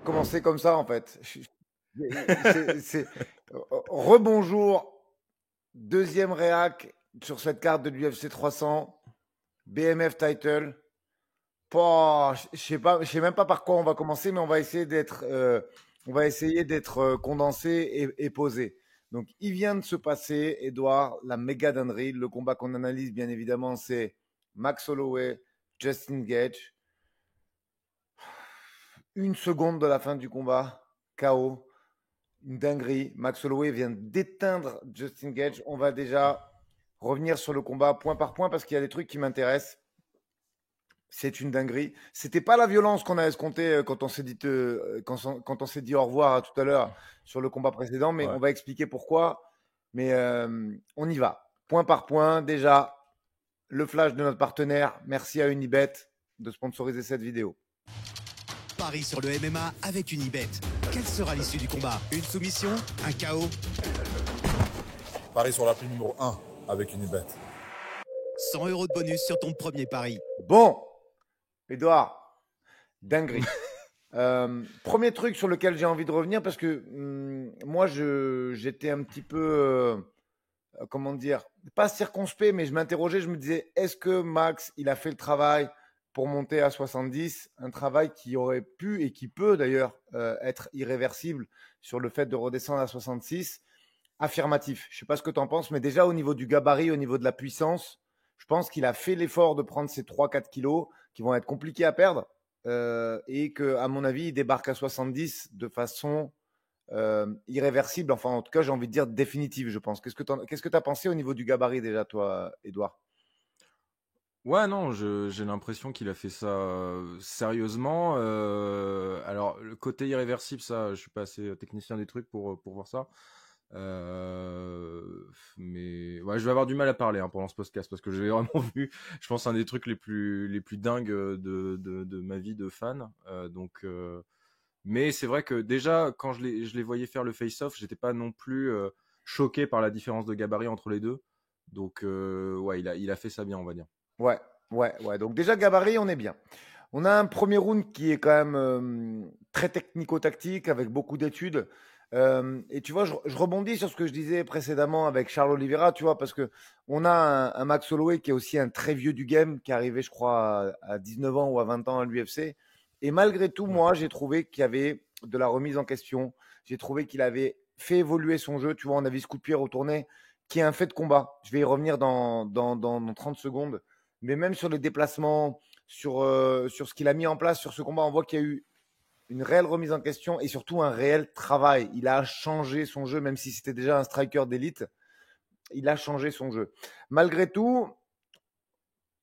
commencer comme ça en fait. Rebonjour, deuxième réac sur cette carte de l'UFC 300, BMF title. Je sais même pas par quoi on va commencer, mais on va essayer d'être condensé et posé. Donc, il vient de se passer, Edouard, la méga dinguerie. Le combat qu'on analyse, bien évidemment, c'est Max Holloway, Justin Gage. Une seconde de la fin du combat, KO, une dinguerie. Max Holloway vient d'éteindre Justin Gage. On va déjà revenir sur le combat point par point parce qu'il y a des trucs qui m'intéressent. C'est une dinguerie. C'était pas la violence qu'on a escompté quand on s'est dit quand on s'est dit au revoir tout à l'heure sur le combat précédent, mais Ouais. on va expliquer pourquoi. Mais on y va, point par point. Déjà, le flash de notre partenaire. Merci à Unibet de sponsoriser cette vidéo. Paris sur le MMA avec Unibet. Quelle sera l'issue du combat? Une soumission? Un KO? Paris sur l'appli numéro 1 avec Unibet. 100 € de bonus sur ton premier pari. Bon, Edouard, dinguerie. Premier truc sur lequel j'ai envie de revenir parce que moi j'étais un petit peu comment dire, pas circonspect, mais je m'interrogeais, je me disais, est-ce que Max, il a fait le travail pour monter à 70, un travail qui aurait pu et qui peut d'ailleurs être irréversible sur le fait de redescendre à 66? Affirmatif. Je ne sais pas ce que tu en penses, mais déjà au niveau du gabarit, au niveau de la puissance, je pense qu'il a fait l'effort de prendre ces 3-4 kilos qui vont être compliqués à perdre et qu'à mon avis, il débarque à 70 de façon irréversible, enfin en tout cas j'ai envie de dire définitive, je pense. Qu'est-ce que tu as pensé au niveau du gabarit déjà, toi, Edouard? Ouais, non, j'ai l'impression qu'il a fait ça sérieusement. Alors, le côté irréversible, ça, je suis pas assez technicien des trucs pour voir ça. Mais ouais, je vais avoir du mal à parler pendant ce podcast parce que j'ai vraiment vu, je pense, un des trucs les plus dingues de ma vie de fan. Mais c'est vrai que déjà, quand je les voyais faire le face-off, j'étais pas non plus choqué par la différence de gabarit entre les deux. Donc, ouais, il a fait ça bien, on va dire. Ouais. Donc déjà, gabarit, on est bien. On a un premier round qui est quand même très technico-tactique, avec beaucoup d'études. Et tu vois, je rebondis sur ce que je disais précédemment avec Charles Oliveira, tu vois, parce que on a un Max Holloway qui est aussi un très vieux du game, qui est arrivé, je crois, à 19 ans ou à 20 ans à l'UFC. Et malgré tout, moi, j'ai trouvé qu'il y avait de la remise en question. J'ai trouvé qu'il avait fait évoluer son jeu. Tu vois, on a vu ce coup de pied retourné, qui est un fait de combat. Je vais y revenir dans 30 secondes. Mais même sur les déplacements, sur ce qu'il a mis en place sur ce combat, on voit qu'il y a eu une réelle remise en question et surtout un réel travail. Il a changé son jeu, même si c'était déjà un striker d'élite. Il a changé son jeu. Malgré tout,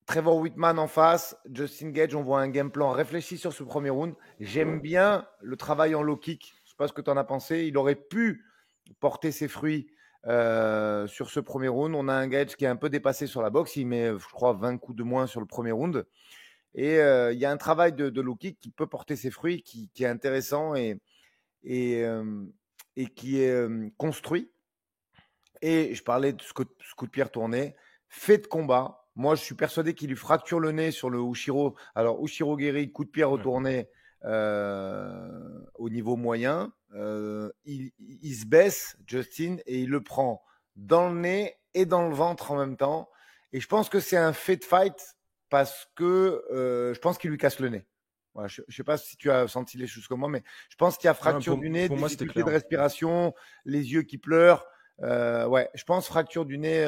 Trevor Whitman en face, Justin Gage, on voit un game plan réfléchi sur ce premier round. J'aime bien le travail en low kick. Je ne sais pas ce que tu en as pensé. Il aurait pu porter ses fruits sur ce premier round. On a un Gage qui est un peu dépassé sur la boxe. Il met, je crois, 20 coups de moins sur le premier round. Et il y a un travail de low kick qui peut porter ses fruits, qui est intéressant et qui est construit. Et je parlais de ce coup de pied retourné, fait de combat. Moi, je suis persuadé qu'il lui fracture le nez sur le Ushiro. Alors, Ushiro Geri, coup de pied retourné au niveau moyen. Il se baisse, Justin, et il le prend dans le nez et dans le ventre en même temps. Et je pense que c'est un fait de fight parce que je pense qu'il lui casse le nez. Voilà, je ne sais pas si tu as senti les choses comme moi, mais je pense qu'il y a fracture du nez, pour moi, c'était difficulté clair. de respiration, les yeux qui pleurent. Ouais, je pense fracture du nez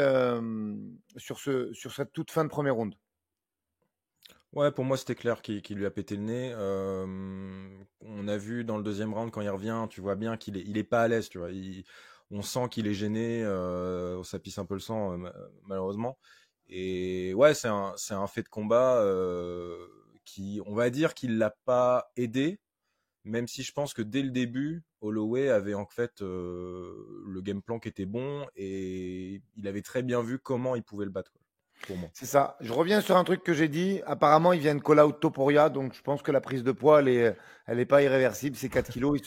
sur cette toute fin de premier round. Ouais, pour moi, c'était clair qu'il lui a pété le nez. On a vu dans le deuxième round, quand il revient, tu vois bien qu'il est pas à l'aise, tu vois. On sent qu'il est gêné, ça pisse un peu le sang, malheureusement. Et ouais, c'est un fait de combat qui, on va dire qu'il l'a pas aidé, même si je pense que dès le début, Holloway avait en fait le game plan qui était bon et il avait très bien vu comment il pouvait le battre, quoi, pour moi. C'est ça. Je reviens sur un truc que j'ai dit. Apparemment, ils viennent call out Topuria, donc je pense que la prise de poids, elle est pas irréversible. Ces 4 kilos,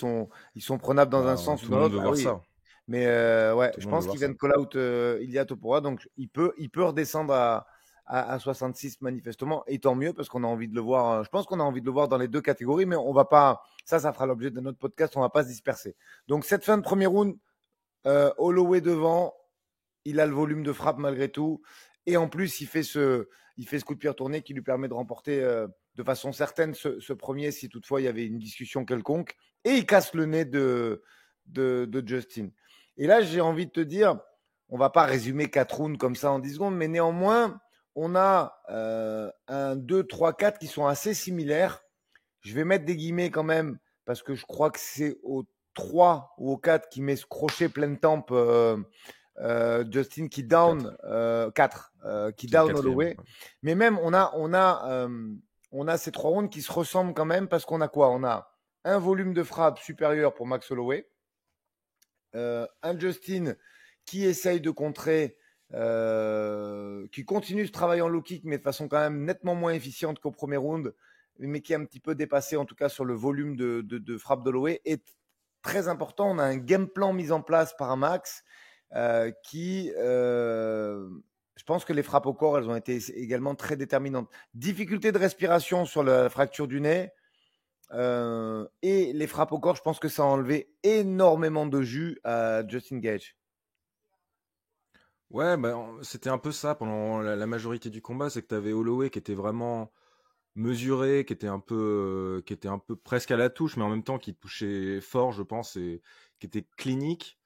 ils sont prenables dans un Bah, sens ou tout le dans monde l'autre. veut Ah voir oui. ça. Mais ouais, Tout je le monde veut pense voir qu'ils ça. viennent call out Ilia Topuria, donc il peut redescendre à 66 manifestement, et tant mieux parce qu'on a envie de le voir. Je pense qu'on a envie de le voir dans les deux catégories, mais on va pas. Ça fera l'objet de notre podcast. On va pas se disperser. Donc cette fin de premier round, Holloway devant, il a le volume de frappe malgré tout, et en plus il fait ce coup de pied retourné qui lui permet de remporter de façon certaine ce premier, si toutefois il y avait une discussion quelconque, et il casse le nez de Justin. Et là, j'ai envie de te dire, on va pas résumer 4 rounds comme ça en 10 secondes, mais néanmoins, on a 1, 2, 3, 4 qui sont assez similaires. Je vais mettre des guillemets quand même, parce que je crois que c'est au 3 ou au 4 qui met ce crochet pleine tempe Justin qui down 4, qui down Holloway. Ouais. Mais même, on a ces 3 rounds qui se ressemblent quand même, parce qu'on a quoi? On a un volume de frappe supérieur pour Max Holloway, un Justin qui essaye de contrer, qui continue ce travail en low kick, mais de façon quand même nettement moins efficiente qu'au premier round, mais qui est un petit peu dépassé en tout cas sur le volume de frappe d'Holloway. Et très important, on a un game plan mis en place par Max qui, je pense que les frappes au corps, elles ont été également très déterminantes. Difficulté de respiration sur la fracture du nez. Et les frappes au corps, je pense que ça a enlevé énormément de jus à Justin Gaethje. Ouais, c'était un peu ça pendant la majorité du combat, c'est que tu avais Holloway qui était vraiment mesuré, qui était un peu presque à la touche, mais en même temps qui touchait fort, je pense, et qui était clinique.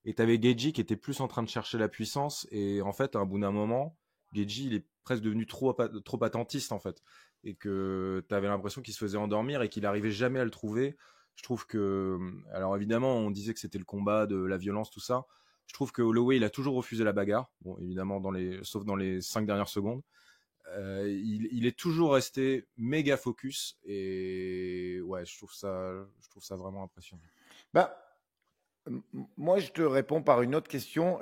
Et tu avais Gaethje qui était plus en train de chercher la puissance. Et en fait, à un bout d'un moment, Gaethje, il est presque devenu trop attentiste, en fait. Et que tu avais l'impression qu'il se faisait endormir et qu'il n'arrivait jamais à le trouver. Je trouve que... Alors évidemment, on disait que c'était le combat de la violence, tout ça. Je trouve que Holloway, il a toujours refusé la bagarre. Bon, évidemment, sauf dans les 5 dernières secondes. Il est toujours resté méga focus. Et ouais, je trouve ça vraiment impressionnant. Moi, je te réponds par une autre question.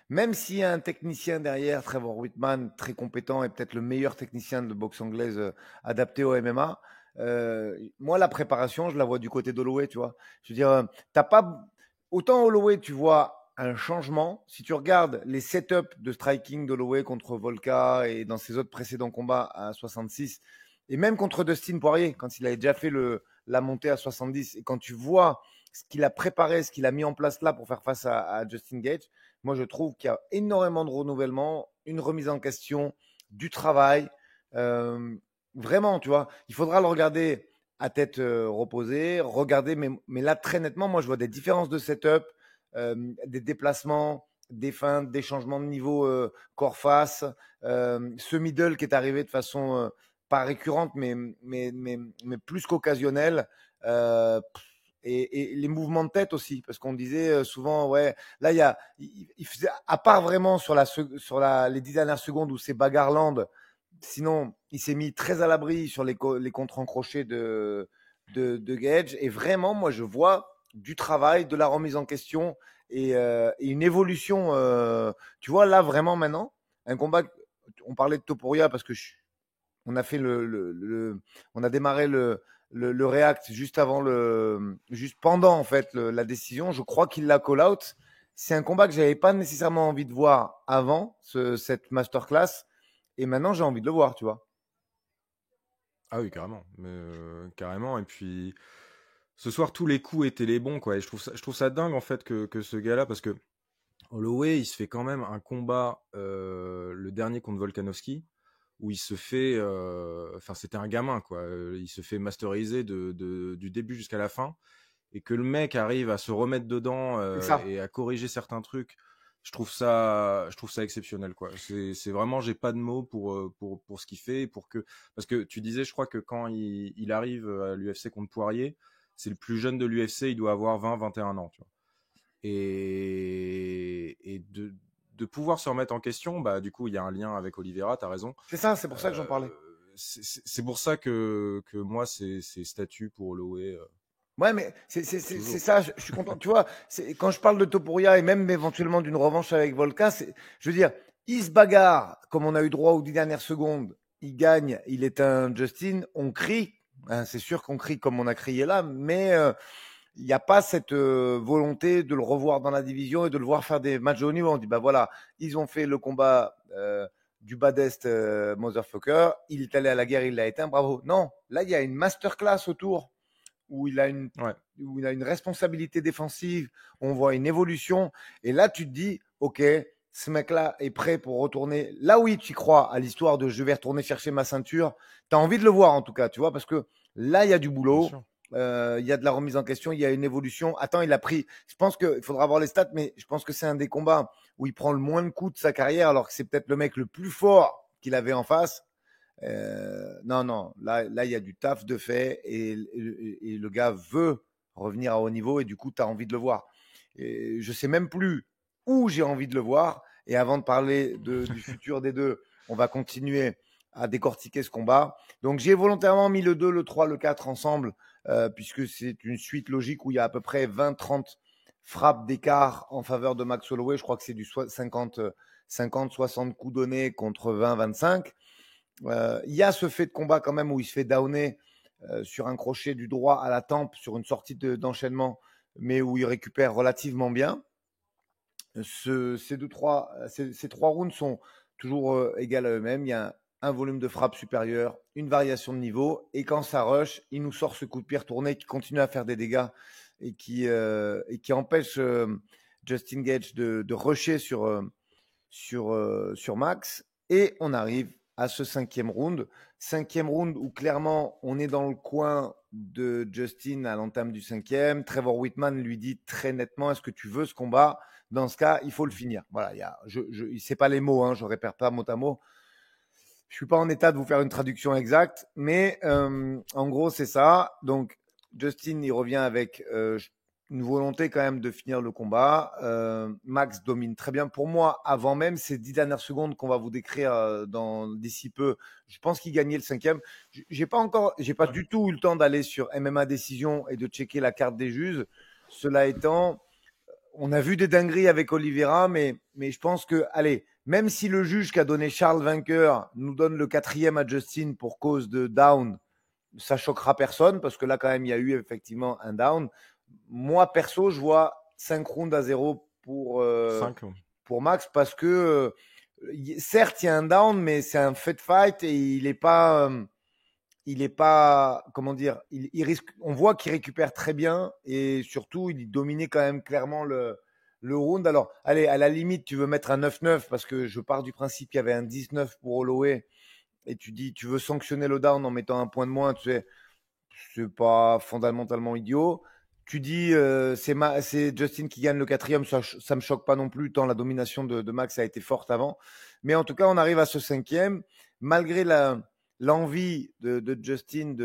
Même s'il y a un technicien derrière, Trevor Whitman, très compétent et peut-être le meilleur technicien de boxe anglaise adapté au MMA, moi, la préparation, je la vois du côté d'Holloway, tu vois. Je veux dire, t'as pas... Autant Holloway, tu vois un changement. Si tu regardes les setups de striking d'Holloway contre Volka et dans ses autres précédents combats à 66, et même contre Dustin Poirier, quand il avait déjà fait la montée à 70, et quand tu vois ce qu'il a préparé, ce qu'il a mis en place là pour faire face à Justin Gaethje, moi je trouve qu'il y a énormément de renouvellement, une remise en question, du travail. Vraiment, tu vois, il faudra le regarder à tête reposée, regarder, mais là très nettement, moi je vois des différences de setup, des déplacements, des feintes, des changements de niveau corps-face, ce middle qui est arrivé de façon pas récurrente, mais plus qu'occasionnelle. Et les mouvements de tête aussi, parce qu'on disait souvent, ouais, là, il faisait, à part vraiment sur les 10 dernières secondes où c'est Bagarland, sinon, il s'est mis très à l'abri sur les contres en crochet de Gaethje. Et vraiment, moi, je vois du travail, de la remise en question et une évolution. Tu vois, là, vraiment, maintenant, un combat, on parlait de Topuria parce que on a fait on a démarré le React juste pendant en fait la décision. Je crois qu'il l'a call out. C'est un combat que j'avais pas nécessairement envie de voir avant cette masterclass, et maintenant j'ai envie de le voir, tu vois. Ah oui, carrément, carrément. Et puis ce soir tous les coups étaient les bons, quoi. Et je trouve ça dingue en fait que ce gars-là, parce que Holloway, il se fait quand même un combat, le dernier contre Volkanovski, où il se fait, c'était un gamin, quoi. Il se fait masteriser du début jusqu'à la fin, et que le mec arrive à se remettre dedans et à corriger certains trucs. Je trouve ça exceptionnel, quoi. C'est vraiment, j'ai pas de mots pour ce qu'il fait, parce que tu disais, je crois que quand il arrive à l'UFC contre Poirier, c'est le plus jeune de l'UFC, il doit avoir 20-21 ans, tu vois. Et de pouvoir se remettre en question, du coup, il y a un lien avec Oliveira, t'as raison. C'est ça, c'est pour ça que j'en parlais. C'est pour ça que moi, c'est statut pour Holloway. Ouais, mais c'est ça, je suis content. Tu vois, quand je parle de Topuria et même éventuellement d'une revanche avec Volka, je veux dire, il se bagarre comme on a eu droit aux 10 dernières secondes, il gagne, il est un Justin, on crie, hein, c'est sûr qu'on crie comme on a crié là, mais il n'y a pas cette volonté de le revoir dans la division et de le voir faire des matchs de haut niveau. On dit, voilà, ils ont fait le combat du baddest motherfucker, il est allé à la guerre, il l'a éteint, bravo. Non, là, il y a une masterclass autour où il a une responsabilité défensive, on voit une évolution. Et là, tu te dis, OK, ce mec-là est prêt pour retourner. Là, oui, tu y crois à l'histoire de je vais retourner chercher ma ceinture. Tu as envie de le voir, en tout cas, tu vois, parce que là, il y a du boulot. Il y a de la remise en question, il y a une évolution. Attends, il a pris. Je pense qu'il faudra voir les stats, mais je pense que c'est un des combats où il prend le moins de coups de sa carrière, alors que c'est peut-être le mec le plus fort qu'il avait en face. Non, là, il y a du taf de fait et le gars veut revenir à haut niveau et du coup, tu as envie de le voir. Et je sais même plus où j'ai envie de le voir. Et avant de parler du futur des deux, on va continuer à décortiquer ce combat. Donc, j'ai volontairement mis le 2, le 3, le 4 ensemble, puisque c'est une suite logique où il y a à peu près 20-30 frappes d'écart en faveur de Max Holloway. Je crois que c'est du 50-60 coups donnés contre 20-25. Il y a ce fait de combat quand même où il se fait downer sur un crochet du droit à la tempe, sur une sortie d'enchaînement, mais où il récupère relativement bien. Ces trois rounds sont toujours égales à eux-mêmes. Il y a un volume de frappe supérieur, une variation de niveau, et quand ça rush, il nous sort ce coup de pied retourné qui continue à faire des dégâts et qui empêche Justin Gaethje de rusher sur Max. Et on arrive à ce cinquième round où clairement on est dans le coin de Justin à l'entame du cinquième. Trevor Whitman lui dit très nettement, est-ce que tu veux ce combat? Dans ce cas, il faut le finir. Voilà, c'est pas les mots, hein, je répète pas mot à mot. Je suis pas en état de vous faire une traduction exacte, mais en gros c'est ça. Donc Justin il revient avec une volonté quand même de finir le combat. Max domine très bien. Pour moi, avant même ces 10 dernières secondes qu'on va vous décrire d'ici peu, je pense qu'il gagnait le cinquième. J'ai pas du tout eu le temps d'aller sur MMA Décision et de checker la carte des juges. Cela étant, on a vu des dingueries avec Oliveira, mais je pense que, allez, même si le juge qui a donné Charles vainqueur nous donne le 4e à Justin pour cause de down, ça choquera personne parce que là, quand même, il y a eu effectivement un down. Moi, perso, je vois 5 rounds à 0 pour Max parce que, certes, il y a un down, mais c'est un fait fight et il n'est pas, comment dire, il risque, on voit qu'il récupère très bien et surtout, il dominait quand même clairement le round. Alors, allez, à la limite, tu veux mettre un 9-9 parce que je pars du principe qu'il y avait un 19 pour Holloway et tu dis, tu veux sanctionner le down en mettant un point de moins, tu sais, c'est pas fondamentalement idiot. Tu dis, c'est Justin qui gagne le 4e, ça me choque pas non plus, tant la domination de Max a été forte avant. Mais en tout cas, on arrive à ce 5e. Malgré l'envie de Justin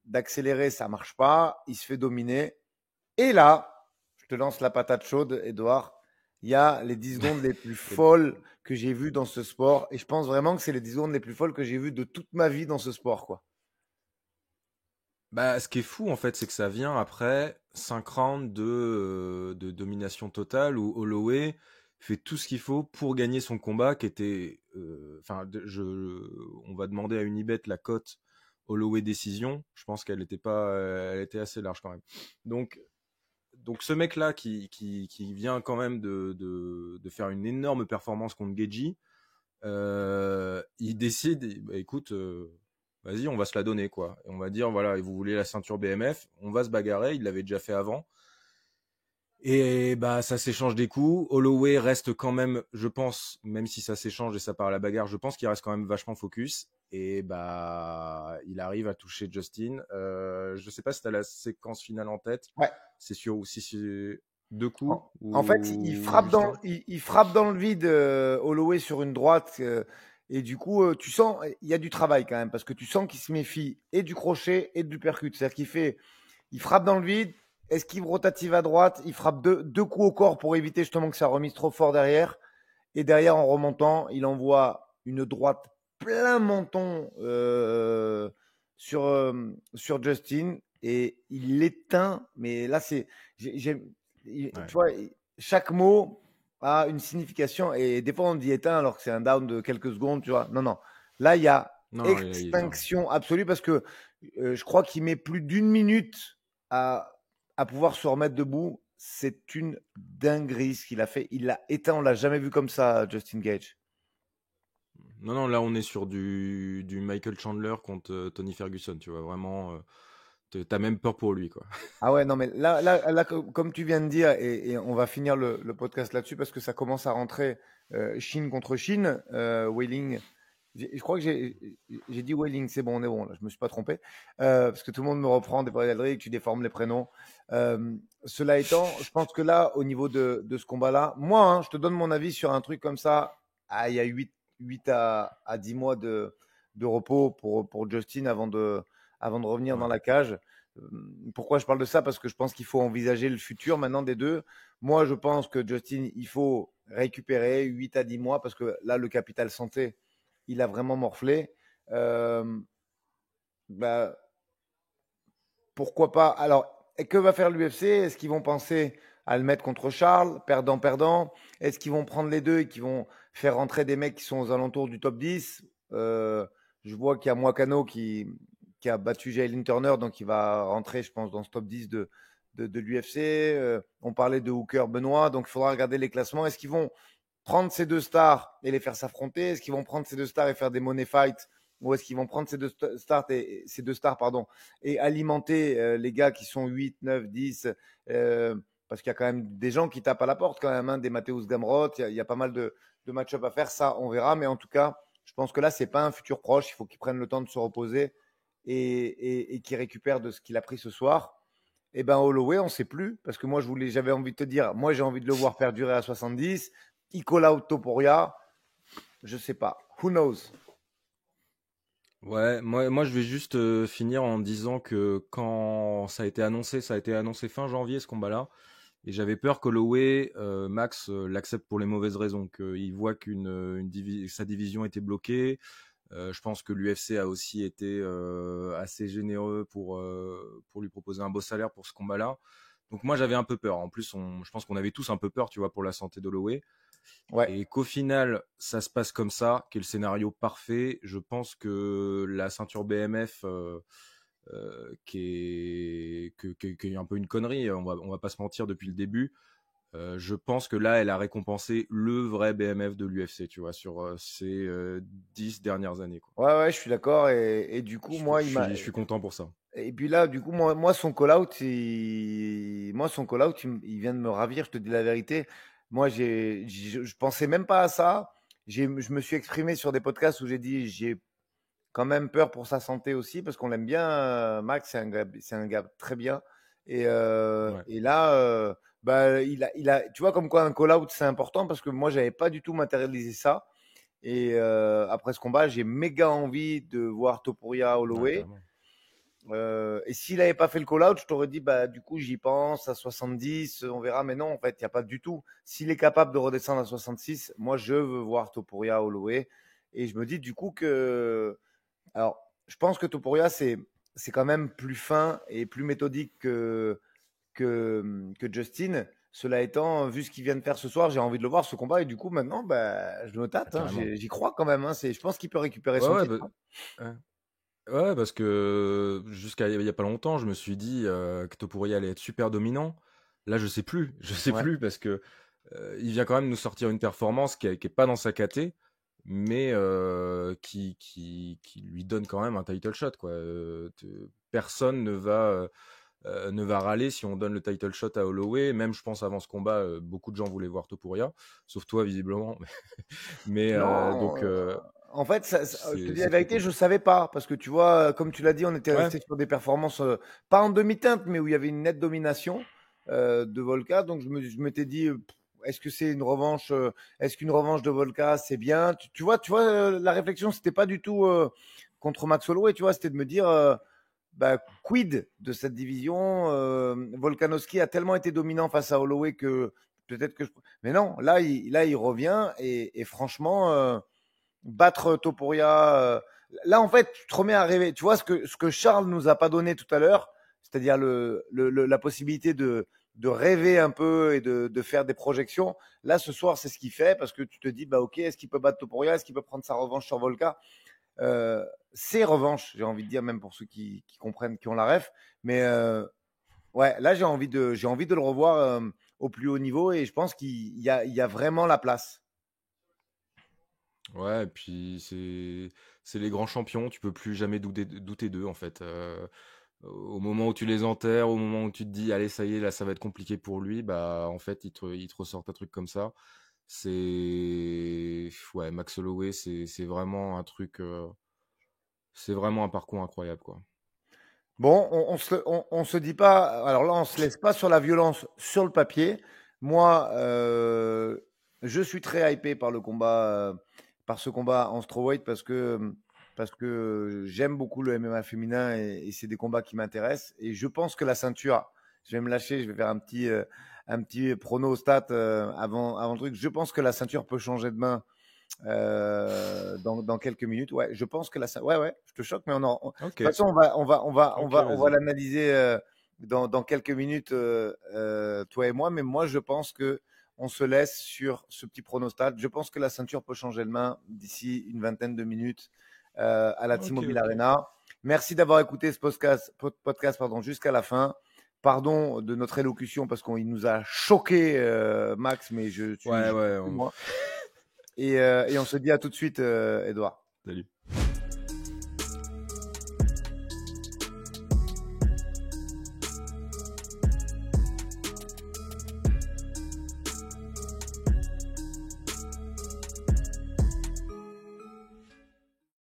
d'accélérer, ça marche pas. Il se fait dominer. Et là, je te lance la patate chaude, Edouard. Il y a les 10 secondes les plus folles que j'ai vues dans ce sport. Et je pense vraiment que c'est les 10 secondes les plus folles que j'ai vues de toute ma vie dans ce sport, quoi. Bah, ce qui est fou, en fait, c'est que ça vient après 5 rounds de domination totale où Holloway fait tout ce qu'il faut pour gagner son combat qui était... on va demander à Unibet la cote Holloway décision. Je pense qu'elle était pas, elle était assez large quand même. Donc ce mec-là qui vient quand même de faire une énorme performance contre Gaethje, il décide, bah, écoute... vas-y, on va se la donner, quoi. Et on va dire, voilà, vous voulez la ceinture BMF, on va se bagarrer, il l'avait déjà fait avant. Et bah, ça s'échange des coups. Holloway reste quand même, je pense, même si ça s'échange et ça part à la bagarre, je pense qu'il reste quand même vachement focus. Et bah, il arrive à toucher Justin. Je sais pas si tu as la séquence finale en tête. Ouais. C'est sûr, ou si c'est 2 coups. En fait, il frappe dans le vide, Holloway sur une droite. Et du coup, tu sens, il y a du travail quand même, parce que tu sens qu'il se méfie et du crochet et du percute. C'est-à-dire il frappe dans le vide, esquive rotative à droite, il frappe deux coups au corps pour éviter justement que ça remise trop fort derrière. Et derrière, en remontant, il envoie une droite plein menton sur Justin et il l'éteint. Mais là, tu vois, chaque mot a une signification et des fois on dit éteint alors que c'est un down de quelques secondes, tu vois. Non. Là, il y a extinction absolue parce que je crois qu'il met plus d'1 minute à pouvoir se remettre debout. C'est une dinguerie ce qu'il a fait. Il l'a éteint, on l'a jamais vu comme ça, Justin Gaethje. Non, là, on est sur du Michael Chandler contre Tony Ferguson, tu vois, vraiment, t'as même peur pour lui, quoi. Ah ouais, non, mais là, comme tu viens de dire, et on va finir le podcast là-dessus parce que ça commence à rentrer Chine contre Chine, Weili. Je crois que j'ai dit Weili, c'est bon, on est bon, là, je me suis pas trompé. Parce que tout le monde me reprend des que tu déformes les prénoms. Cela étant, je pense que là, au niveau de ce combat-là, moi, hein, je te donne mon avis sur un truc comme ça. Il y a 8 à 10 mois de repos pour Justin avant de revenir Ouais. dans la cage. Pourquoi je parle de ça? Parce que je pense qu'il faut envisager le futur maintenant des deux. Moi, je pense que Justin, il faut récupérer 8 à 10 mois parce que là, le capital santé, il a vraiment morflé. Bah, pourquoi pas? Alors, et que va faire l'UFC? Est-ce qu'ils vont penser à le mettre contre Charles, perdant-perdant? Est-ce qu'ils vont prendre les deux et qu'ils vont faire rentrer des mecs qui sont aux alentours du top 10? Je vois qu'il y a Moicano qui a battu Jalen Turner, donc il va rentrer, je pense, dans ce top 10 de l'UFC. On parlait de Hooker Benoît, donc il faudra regarder les classements. Est-ce qu'ils vont prendre ces deux stars et les faire s'affronter? Est-ce qu'ils vont prendre ces deux stars et faire des money fights? Ou est-ce qu'ils vont prendre ces deux stars et alimenter les gars qui sont 8, 9, 10 parce qu'il y a quand même des gens qui tapent à la porte quand même, hein, des Mateusz Gamrot, il y a pas mal de match-up à faire, ça on verra, mais en tout cas, je pense que là, c'est pas un futur proche, il faut qu'il prenne le temps de se reposer et qu'il récupère de ce qu'il a pris ce soir. Et ben Holloway, on ne sait plus, parce que moi, j'avais envie de te dire, moi, j'ai envie de le voir perdurer à 70. Il call out Topuria, je sais pas. Who knows? Ouais, moi je vais juste finir en disant que quand ça a été annoncé fin janvier ce combat-là, et j'avais peur qu'Holloway, Max l'accepte pour les mauvaises raisons, qu'il voit sa division était bloquée. Je pense que l'UFC a aussi été assez généreux pour lui proposer un beau salaire pour ce combat-là. Donc moi j'avais un peu peur. En plus, je pense qu'on avait tous un peu peur, tu vois, pour la santé d'Holloway. Ouais. Et qu'au final, ça se passe comme ça, qui est le scénario parfait. Je pense que la ceinture BMF, qui est un peu une connerie, on va pas se mentir depuis le début. Je pense que là, elle a récompensé le vrai BMF de l'UFC, tu vois, sur ces 10 dernières années, quoi. Ouais, je suis d'accord. Et du coup, moi, Je suis content pour ça. Et puis là, du coup, moi son call-out, il vient de me ravir, je te dis la vérité. Moi, je pensais même pas à ça. Je me suis exprimé sur des podcasts où j'ai dit j'ai quand même peur pour sa santé aussi, parce qu'on l'aime bien. Max, c'est un gars très bien. Ouais. Et là, bah, tu vois, comme quoi un call-out, c'est important, parce que moi, j'avais pas du tout matérialisé ça. Et après ce combat, j'ai méga envie de voir Topuria Ouais, Holloway. carrément. Et s'il n'avait pas fait le call-out, je t'aurais dit, bah, du coup, j'y pense à 70, on verra. Mais non, en fait, il n'y a pas du tout. S'il est capable de redescendre à 66, moi, je veux voir Topuria Holloway. Et je me dis, du coup, que. Alors, je pense que Topuria, c'est quand même plus fin et plus méthodique que Justin. Cela étant, vu ce qu'il vient de faire ce soir, j'ai envie de le voir, ce combat. Et du coup, maintenant, bah, je me Ah, tâte, hein, carrément. j'y crois quand même, hein. Je pense qu'il peut récupérer Ouais, son ouais, titre, hein. ouais. Ouais, parce que jusqu'à il y a pas longtemps, je me suis dit que Topuria allait être super dominant. Là, je sais plus. Je sais Ouais. plus parce que il vient quand même nous sortir une performance qui est pas dans sa caté, mais qui lui donne quand même un title shot, quoi. Personne ne va râler si on donne le title shot à Holloway. Même, je pense, avant ce combat, beaucoup de gens voulaient voir Topuria, sauf toi, visiblement. Mais Non, donc, en fait, je te dis la c'est trop vérité, cool. je savais pas parce que tu vois, comme tu l'as dit, on était Ouais, resté sur des performances pas en demi-teinte, mais où il y avait une nette domination de Volka. Donc je m'étais dit, est-ce que c'est une revanche est-ce qu'une revanche de Volka, c'est bien? Tu vois, la réflexion, c'était pas du tout contre Max Holloway, tu vois, c'était de me dire, bah, quid de cette division? Volkanovski a tellement été dominant face à Holloway que peut-être que mais non, là, il revient et franchement. Battre Topuria. Là, en fait, tu te remets à rêver. Tu vois ce que Charles nous a pas donné tout à l'heure, c'est-à-dire la possibilité de rêver un peu et de faire des projections. Là, ce soir, c'est ce qu'il fait parce que tu te dis, bah, ok, est-ce qu'il peut battre Topuria? Est-ce qu'il peut prendre sa revanche sur Volka? Ses revanches, j'ai envie de dire, même pour ceux qui comprennent, qui ont la ref. Mais ouais, là, j'ai envie de le revoir au plus haut niveau et je pense qu'il y a vraiment la place. Ouais, et puis c'est les grands champions, tu peux plus jamais douter d'eux en fait. Au moment où tu les enterres, au moment où tu te dis allez ça y est là ça va être compliqué pour lui, bah en fait ils te ressortent un truc comme ça. Ouais, Max Holloway c'est vraiment un truc, c'est vraiment un parcours incroyable quoi. Bon, on se dit pas. Alors là, on se laisse pas sur la violence sur le papier. Moi, je suis très hypé par le combat, par ce combat en strawweight parce que j'aime beaucoup le MMA féminin et c'est des combats qui m'intéressent. Et je pense que la ceinture, je vais me lâcher, je vais faire un petit prono stat avant le truc. Je pense que la ceinture peut changer de main dans quelques minutes. Ouais, je pense que ouais, je te choque, mais de toute Ok, façon, ok, on va vas-y. l'analyser dans quelques minutes, toi et moi. Mais moi, je pense que on se laisse sur ce petit pronostat. Je pense que la ceinture peut changer de main d'ici une vingtaine de minutes à la Ok, T-Mobile ok. Arena. Merci d'avoir écouté ce podcast jusqu'à la fin. Pardon de notre élocution parce qu'il nous a choqué, Max, mais Ouais, je suis ouais, moi. Et on se dit à tout de suite, Edouard. salut.